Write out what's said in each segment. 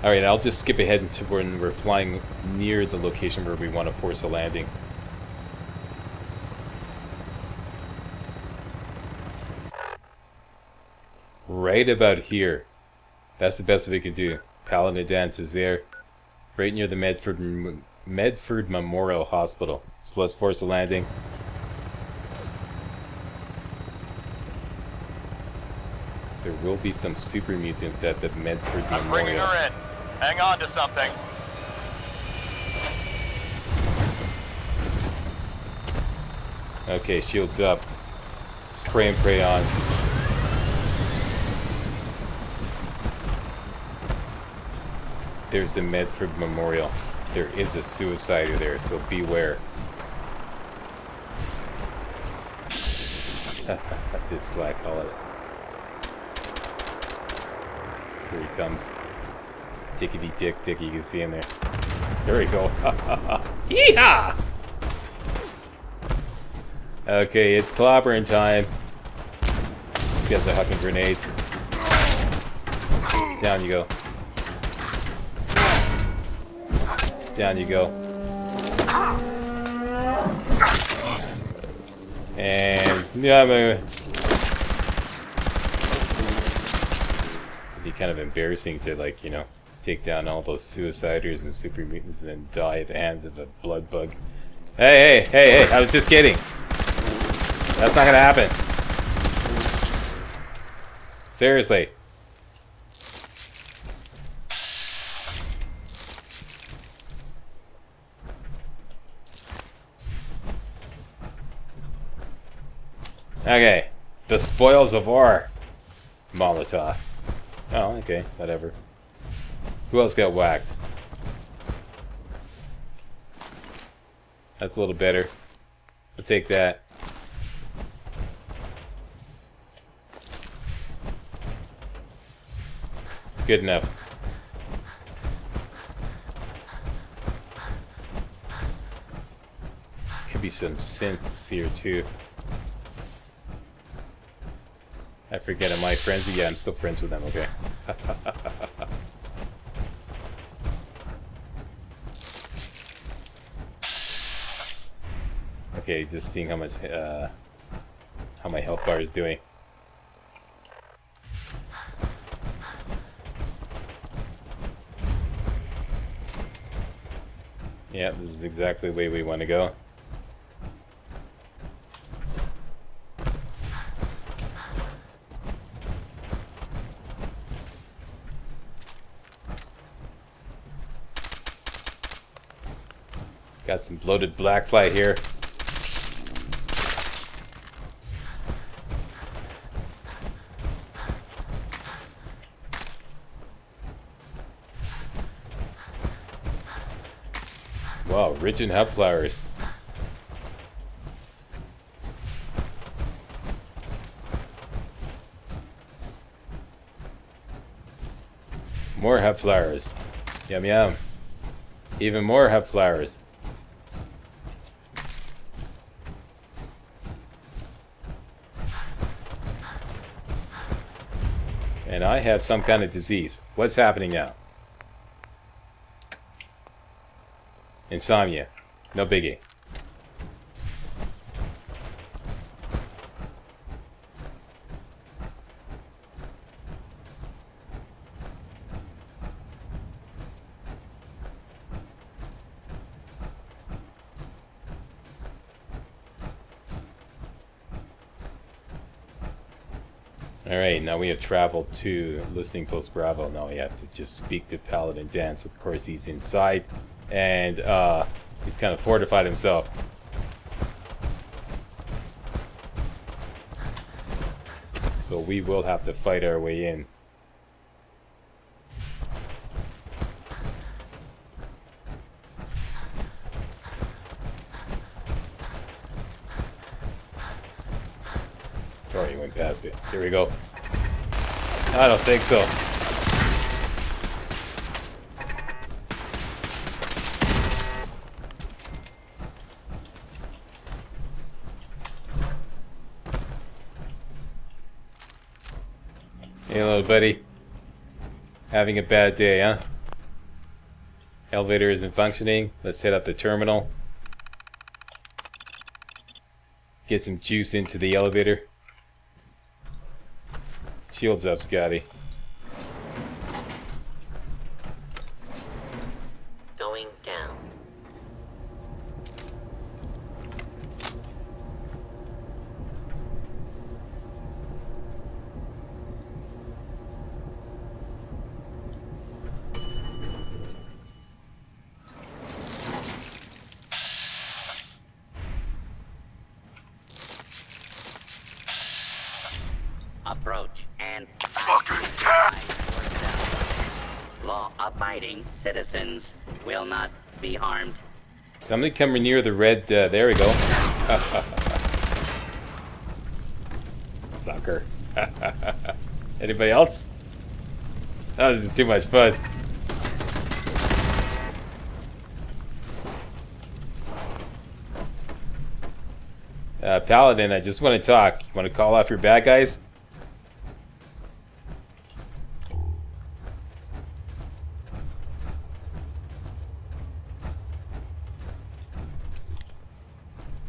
Alright, I'll just skip ahead to when we're flying near the location where we want to force a landing. Right about here. That's the best we can do. Paladin Danse is there. Right near the Medford Memorial Hospital. So let's force a landing. There will be some super mutants at the Medford Memorial. I'm bringing her in. Hang on to something. Okay, shields up. Spray and pray on. There's the Medford Memorial. There is a suicider there, so beware. This slack holiday. Here he comes. Tickety tick tick, you can see him there. There we go. Yeehaw! Okay, it's clobbering time. These guys are hucking grenades. Down you go. Down you go. And yeah, it'd be kind of embarrassing to, like, you know, take down all those suiciders and super mutants and then die at the hands of a blood bug. Hey, hey, hey, hey, I was just kidding. That's not gonna happen. Seriously. Okay, the spoils of war. Molotov. Oh, okay, whatever. Who else got whacked? That's a little better. I'll take that. Good enough. Could be some synths here too. I forget, am I friends with you? Yeah, I'm still friends with them, okay. Okay, just seeing how much, how my health bar is doing. Yeah, this is exactly the way we want to go. Got some bloated blackfly here. Wow, rich in hub flowers. More hub flowers. Yum yum. Even more hub flowers. And I have some kind of disease. What's happening now? Insomnia. No biggie. Alright, now we have traveled to Listening Post Bravo. Now we have to just speak to Paladin Danse. Of course, he's inside. And he's kind of fortified himself. So we will have to fight our way in. Sorry, went past it. Here we go. I don't think so. Hey, little buddy. Having a bad day, huh? Elevator isn't functioning. Let's head up the terminal. Get some juice into the elevator. Shields up, Scotty. Going down. Approach and law-abiding citizens will not be harmed. Somebody come near the red, there we go. Sucker. Anybody else? Oh, this is too much fun. Paladin, I just want to talk. You want to call off your bad guys?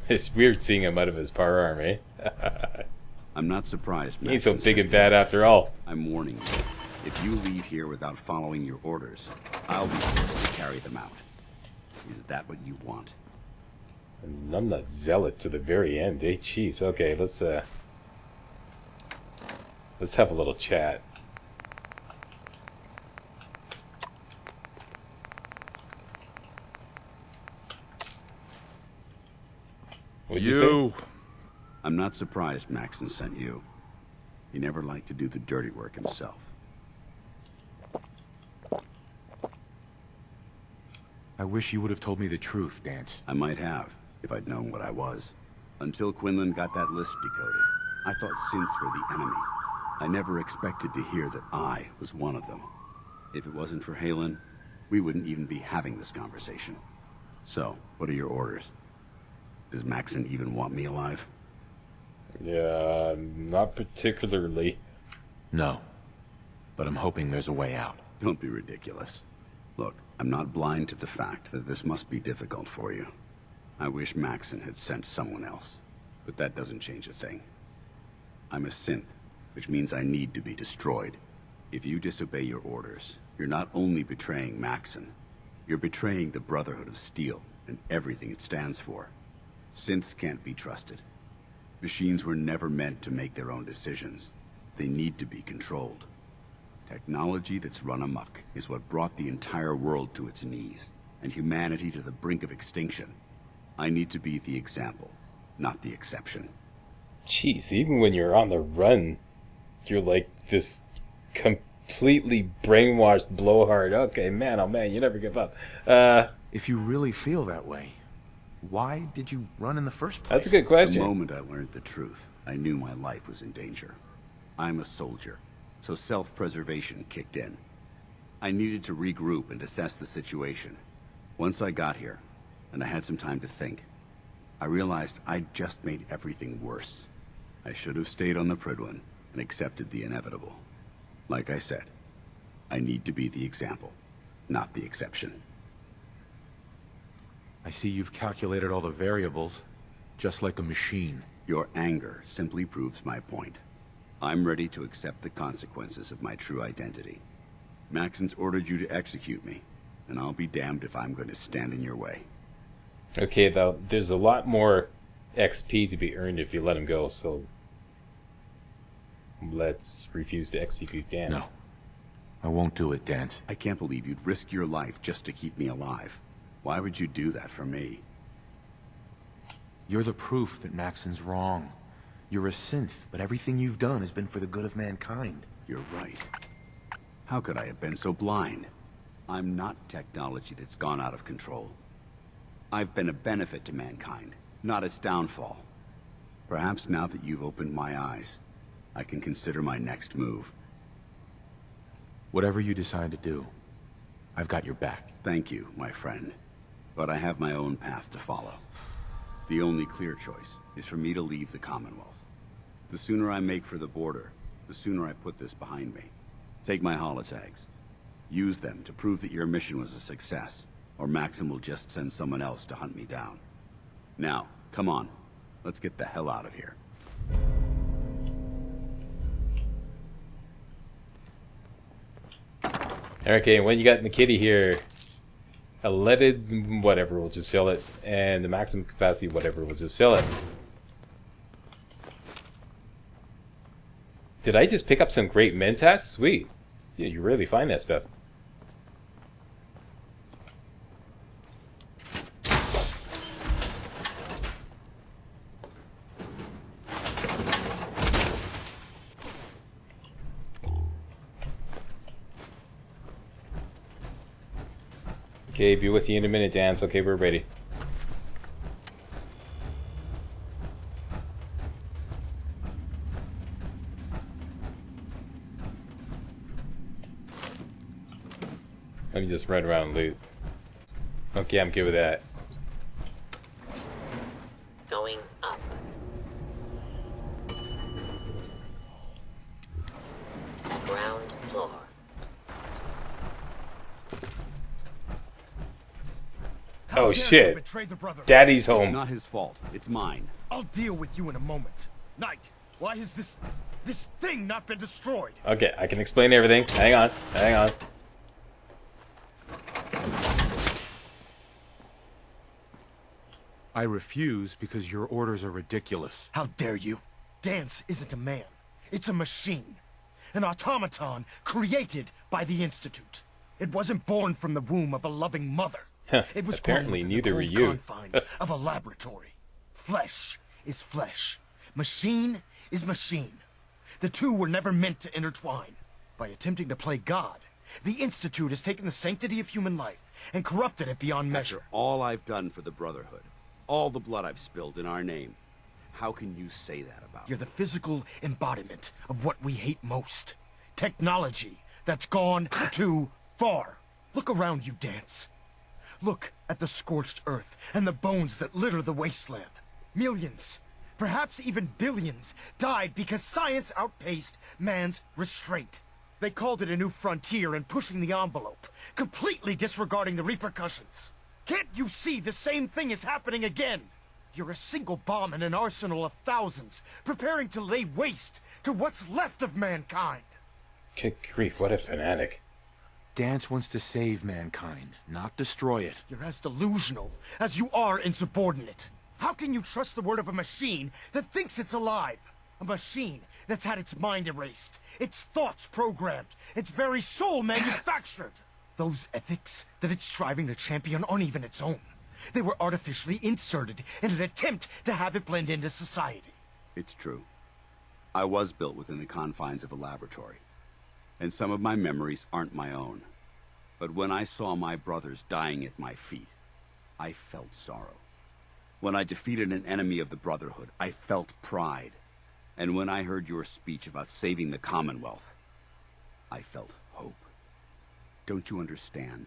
It's weird seeing him out of his power arm, eh? I'm not surprised, He ain't so Maxon, big and sir. bad after all. I'm warning you. If you leave here without following your orders, I'll be forced to carry them out. Is that what you want? And I'm not zealot to the very end, eh? Jeez, okay, let's have a little chat. What'd you say? I'm not surprised Maxon sent you. He never liked to do the dirty work himself. I wish you would have told me the truth, Danse. I might have, if I'd known what I was. Until Quinlan got that list decoded, I thought synths were the enemy. I never expected to hear that I was one of them. If it wasn't for Halen, we wouldn't even be having this conversation. So, what are your orders? Does Maxon even want me alive? Yeah, not particularly. No. But I'm hoping there's a way out. Don't be ridiculous. Look, I'm not blind to the fact that this must be difficult for you. I wish Maxon had sent someone else, but that doesn't change a thing. I'm a synth, which means I need to be destroyed. If you disobey your orders, you're not only betraying Maxon, you're betraying the Brotherhood of Steel and everything it stands for. Synths can't be trusted. Machines were never meant to make their own decisions. They need to be controlled. Technology that's run amok is what brought the entire world to its knees, and humanity to the brink of extinction. I need to be the example, not the exception. Jeez, even when you're on the run, you're like this completely brainwashed blowhard. Okay, man, oh man, you never give up. If you really feel that way, why did you run in the first place? That's a good The question. moment I learned the truth, I knew my life was in danger. I'm a soldier, so self-preservation kicked in. I needed to regroup and assess the situation. Once I got here, and I had some time to think, I realized I'd just made everything worse. I should have stayed on the Prydwen and accepted the inevitable. Like I said, I need to be the example, not the exception. I see you've calculated all the variables, just like a machine. Your anger simply proves my point. I'm ready to accept the consequences of my true identity. Maxon's ordered you to execute me, and I'll be damned if I'm going to stand in your way. Okay, though, there's a lot more XP to be earned if you let him go, so let's refuse to execute Danse. No. I won't do it, Danse. I can't believe you'd risk your life just to keep me alive. Why would you do that for me? You're the proof that Maxon's wrong. You're a synth, but everything you've done has been for the good of mankind. You're right. How could I have been so blind? I'm not technology that's gone out of control. I've been a benefit to mankind, not its downfall. Perhaps now that you've opened my eyes, I can consider my next move. Whatever you decide to do, I've got your back. Thank you, my friend. But I have my own path to follow. The only clear choice is for me to leave the Commonwealth. The sooner I make for the border, the sooner I put this behind me. Take my holotags. Use them to prove that your mission was a success. or Maxon will just send someone else to hunt me down. Now, come on. Let's get the hell out of here. Okay, what you got in the kitty here? A leaded whatever, we'll just sell it. And the maximum capacity whatever, we'll just sell it. Did I just pick up some great mentats? Sweet. Yeah, you really find that stuff. Okay, be with you in a minute, Danse. Okay, we're ready. Let me just run around and loot. Okay, I'm good with that. Going up. Ground floor. Oh shit. Daddy's It's home. not his fault. It's mine. I'll deal with you in a moment. Knight, why has this thing not been destroyed? Okay, I can explain everything. Hang on, hang on. I refuse because your orders are ridiculous. How dare you? Danse isn't a man. It's a machine. An automaton created by the Institute. It wasn't born from the womb of a loving mother. Huh, It was apparently born within neither were the you. cold confines of a laboratory. Flesh is flesh. Machine is machine. The two were never meant to intertwine. By attempting to play God, the Institute has taken the sanctity of human life and corrupted it beyond measure. After all I've done for the Brotherhood, all the blood I've spilled in our name, how can you say that about You're the physical embodiment of what we hate most. Technology that's gone too far. Look around you, Danse. Look at the scorched earth and the bones that litter the wasteland. Millions, perhaps even billions, died because science outpaced man's restraint. They called it a new frontier and pushing the envelope, completely disregarding the repercussions. Can't you see the same thing is happening again? You're a single bomb in an arsenal of thousands, preparing to lay waste to what's left of mankind. Good grief, what a fanatic. Danse wants to save mankind, not destroy it. You're as delusional as you are insubordinate. How can you trust the word of a machine that thinks it's alive? A machine that's had its mind erased, its thoughts programmed, its very soul manufactured. Those ethics that it's striving to champion aren't even its own. They were artificially inserted in an attempt to have it blend into society. It's true. I was built within the confines of a laboratory, and some of my memories aren't my own. But when I saw my brothers dying at my feet, I felt sorrow. When I defeated an enemy of the Brotherhood, I felt pride. And when I heard your speech about saving the Commonwealth, I felt hope. Don't you understand?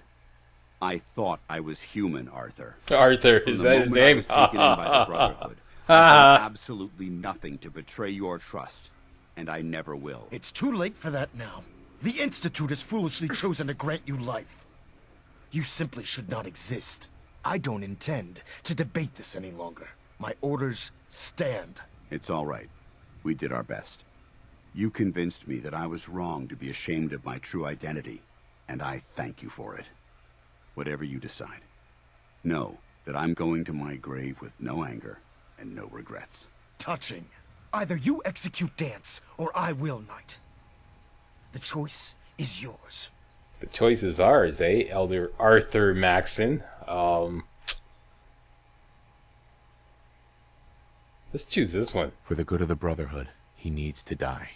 I thought I was human, Arthur. Arthur, From is the that his moment I name? was taken in by the Brotherhood, I've done absolutely nothing to betray your trust, and I never will. It's too late for that now. The Institute has foolishly chosen to grant you life. You simply should not exist. I don't intend to debate this any longer. My orders stand. It's all right. We did our best. You convinced me that I was wrong to be ashamed of my true identity, and I thank you for it. Whatever you decide, know that I'm going to my grave with no anger and no regrets. Touching. Either you execute Danse, or I will, Knight. The choice is yours. The choice is ours, eh, Elder Arthur Maxon? Let's choose this one. For the good of the Brotherhood, he needs to die.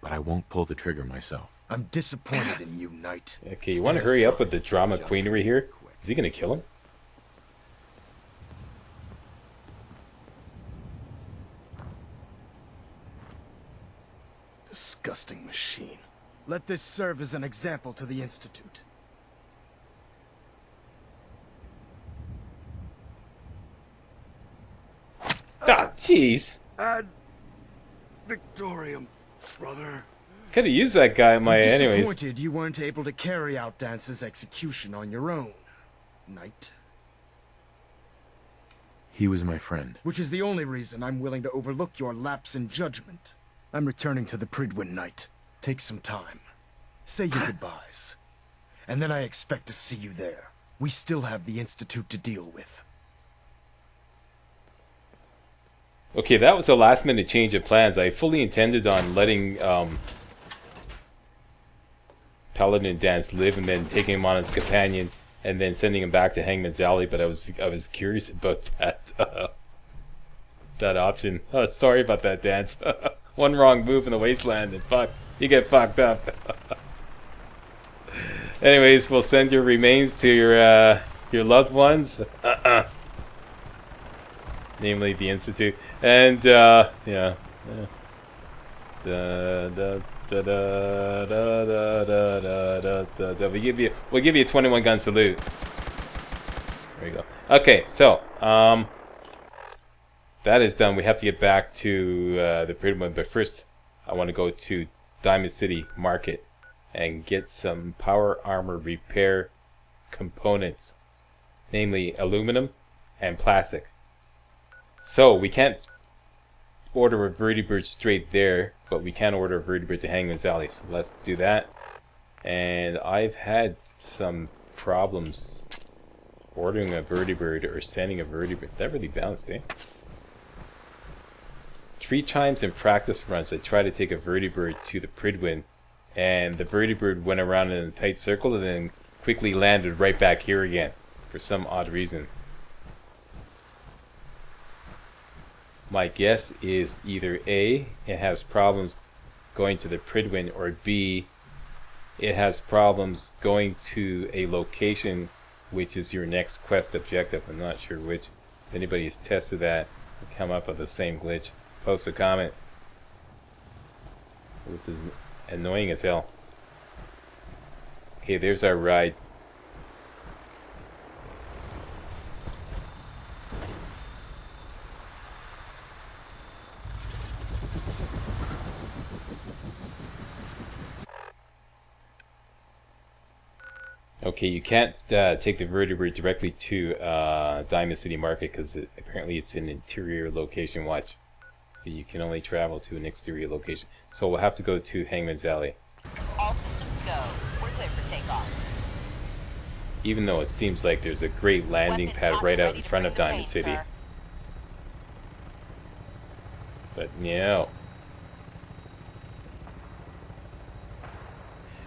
But I won't pull the trigger myself. I'm disappointed in you, Knight. Okay, you Stand want to hurry up aside. with the drama queenery here? Is he gonna kill him? Disgusting machine. Let this serve as an example to the Institute. Ah, jeez. Ad Victorium, brother. Could have used that guy in my I'm anyways. disappointed you weren't able to carry out Dance's execution on your own, Knight. He was my friend. Which is the only reason I'm willing to overlook your lapse in judgment. I'm returning to the Pridwin, Knight. Take some time. Say your goodbyes. And then I expect to see you there. We still have the Institute to deal with. Okay, that was a last minute change of plans. I fully intended on letting Paladin Danse live and then taking him on as companion and then sending him back to Hangman's Alley, but I was curious about that that option. Oh, sorry about that, Danse. One wrong move in the wasteland and fuck, you get fucked up. Anyways, we'll send your remains to your loved ones, namely the Institute, and yeah. We'll give you a 21 gun salute. There you go. Okay, so that is done. We have to get back to the Pridwin, but first I want to go to Diamond City Market and get some power armor repair components, namely aluminum and plastic. So we can't order a vertibird straight there, but we can order a vertibird to Hangman's Alley, so let's do that. And I've had some problems ordering a vertibird or sending a vertibird. That really bounced, eh? 3 times in practice runs I tried to take a vertibird to the Pridwin, and the vertibird went around in a tight circle and then quickly landed right back here again for some odd reason. My guess is either A, it has problems going to the Pridwin, or B, it has problems going to a location which is your next quest objective. I'm not sure which. If anybody has tested that and come up with the same glitch, post a comment. This is annoying as hell. Okay, there's our ride. Okay, you can't take the vertibird directly to Diamond City Market because apparently it's an interior location. Watch. So you can only travel to an exterior location. So we'll have to go to Hangman's Alley. All systems go. We're clear for takeoff. Even though it seems like there's a great landing pad right out in front of Diamond City. But no.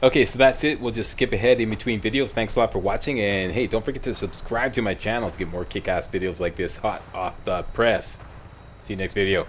Okay, so that's it. We'll just skip ahead in between videos. Thanks a lot for watching, and hey, don't forget to subscribe to my channel to get more kick-ass videos like this hot off the press. See you next video.